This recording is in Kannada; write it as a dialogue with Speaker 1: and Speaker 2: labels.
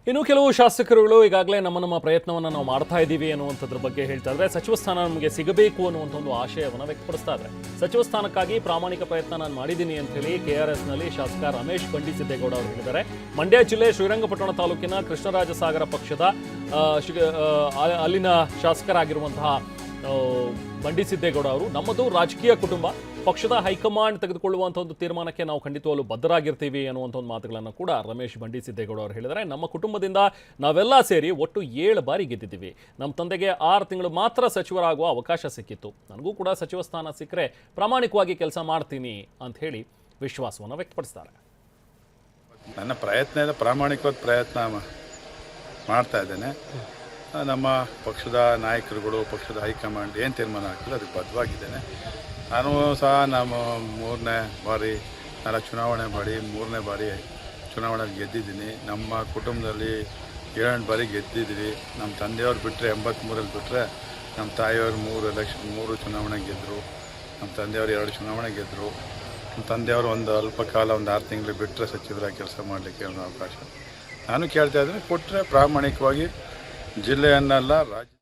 Speaker 1: ಇನ್ನು ಕೆಲವು ಶಾಸಕರುಗಳು ಈಗಾಗಲೇ ನಮ್ಮ ಪ್ರಯತ್ನವನ್ನು ನಾವು ಮಾಡ್ತಾ ಇದ್ದೀವಿ ಅನ್ನುವಂಥದ್ರ ಬಗ್ಗೆ ಹೇಳ್ತಾ ಇದ್ದಾರೆ. ಸಚಿವ ಸ್ಥಾನ ನಮಗೆ ಸಿಗಬೇಕು ಅನ್ನುವಂಥ ಒಂದು ಆಶಯವನ್ನು ವ್ಯಕ್ತಪಡಿಸ್ತಾ ಇದ್ದಾರೆ. ಸಚಿವ ಸ್ಥಾನಕ್ಕಾಗಿ ಪ್ರಾಮಾಣಿಕ ಪ್ರಯತ್ನ ನಾನು ಮಾಡಿದ್ದೀನಿ ಅಂತ ಹೇಳಿ ಕೆಆರ್ಎಸ್ನಲ್ಲಿ ಶಾಸಕ ರಮೇಶ್ ಬಂಡಿಸಿದ್ದೇಗೌಡ ಅವರು ಹೇಳಿದ್ದಾರೆ. ಮಂಡ್ಯ ಜಿಲ್ಲೆ ಶ್ರೀರಂಗಪಟ್ಟಣ ತಾಲೂಕಿನ ಕೃಷ್ಣರಾಜಸಾಗರ ಪಕ್ಷದ ಅಲ್ಲಿನ ಶಾಸಕರಾಗಿರುವಂತಹ ಬಂಡಿಸಿದ್ದೇಗೌಡ ಅವರು, ನಮ್ಮದು ರಾಜಕೀಯ ಕುಟುಂಬ, ಪಕ್ಷದ ಹೈಕಮಾಂಡ್ ತೆಗೆದುಕೊಳ್ಳುವಂಥ ಒಂದು ತೀರ್ಮಾನಕ್ಕೆ ನಾವು ಖಂಡಿತವಾಗ್ಲೂ ಬದ್ಧರಾಗಿರ್ತೀವಿ ಅನ್ನುವಂಥ ಒಂದು ಮಾತುಗಳನ್ನು ಕೂಡ ರಮೇಶ್ ಬಂಡಿಸಿದ್ದೇಗೌಡ ಅವರು ಹೇಳಿದ್ದಾರೆ. ನಮ್ಮ ಕುಟುಂಬದಿಂದ ನಾವೆಲ್ಲ ಸೇರಿ ಒಟ್ಟು 7 ಬಾರಿ ಗೆದ್ದಿದ್ದೀವಿ. ನಮ್ಮ ತಂದೆಗೆ 6 ತಿಂಗಳು ಮಾತ್ರ ಸಚಿವರಾಗುವ ಅವಕಾಶ ಸಿಕ್ಕಿತ್ತು. ನನಗೂ ಕೂಡ ಸಚಿವ ಸ್ಥಾನ ಸಿಕ್ಕರೆ ಪ್ರಾಮಾಣಿಕವಾಗಿ ಕೆಲಸ ಮಾಡ್ತೀನಿ ಅಂತ ಹೇಳಿ ವಿಶ್ವಾಸವನ್ನು ವ್ಯಕ್ತಪಡಿಸ್ತಾರೆ.
Speaker 2: ನನ್ನ ಪ್ರಯತ್ನ ಪ್ರಾಮಾಣಿಕವಾದ ಪ್ರಯತ್ನ ಮಾಡ್ತಾ ಇದ್ದೇನೆ. ನಮ್ಮ ಪಕ್ಷದ ನಾಯಕರುಗಳು, ಪಕ್ಷದ ಹೈಕಮಾಂಡ್ ಏನು ತೀರ್ಮಾನ ಆಗ್ತದೆ ಅದಕ್ಕೆ ಬದ್ಧವಾಗಿದ್ದೇನೆ. ನಾನು ಸಹ ನಮ್ಮ 3ನೇ ಬಾರಿ ಚುನಾವಣೆ ಮಾಡಿ 3ನೇ ಬಾರಿ ಚುನಾವಣೆಯಲ್ಲಿ ಗೆದ್ದಿದ್ದೀನಿ. ನಮ್ಮ ಕುಟುಂಬದಲ್ಲಿ 7 ಬಾರಿ ಗೆದ್ದಿದ್ದೀವಿ. ನಮ್ಮ ತಂದೆಯವ್ರು ಬಿಟ್ಟರೆ 83ರಲ್ಲಿ ಬಿಟ್ಟರೆ ನಮ್ಮ ತಾಯಿಯವರು 3 ಚುನಾವಣೆ ಗೆದ್ದರು. ನಮ್ಮ ತಂದೆಯವರು 2 ಚುನಾವಣೆ ಗೆದ್ದರು. ನಮ್ಮ ತಂದೆಯವರು ಒಂದು ಅಲ್ಪ ಕಾಲ 6 ತಿಂಗಳು ಬಿಟ್ಟರೆ ಸಚಿವರಾಗಿ ಕೆಲಸ ಮಾಡಲಿಕ್ಕೆ ಒಂದು ಅವಕಾಶ ನಾನು ಕೇಳ್ತಾ ಇದ್ದೀನಿ. ಕೊಟ್ಟರೆ ಪ್ರಾಮಾಣಿಕವಾಗಿ ಜಿಲ್ಲೆಯನ್ನೆಲ್ಲ ರಾಜ್ಯ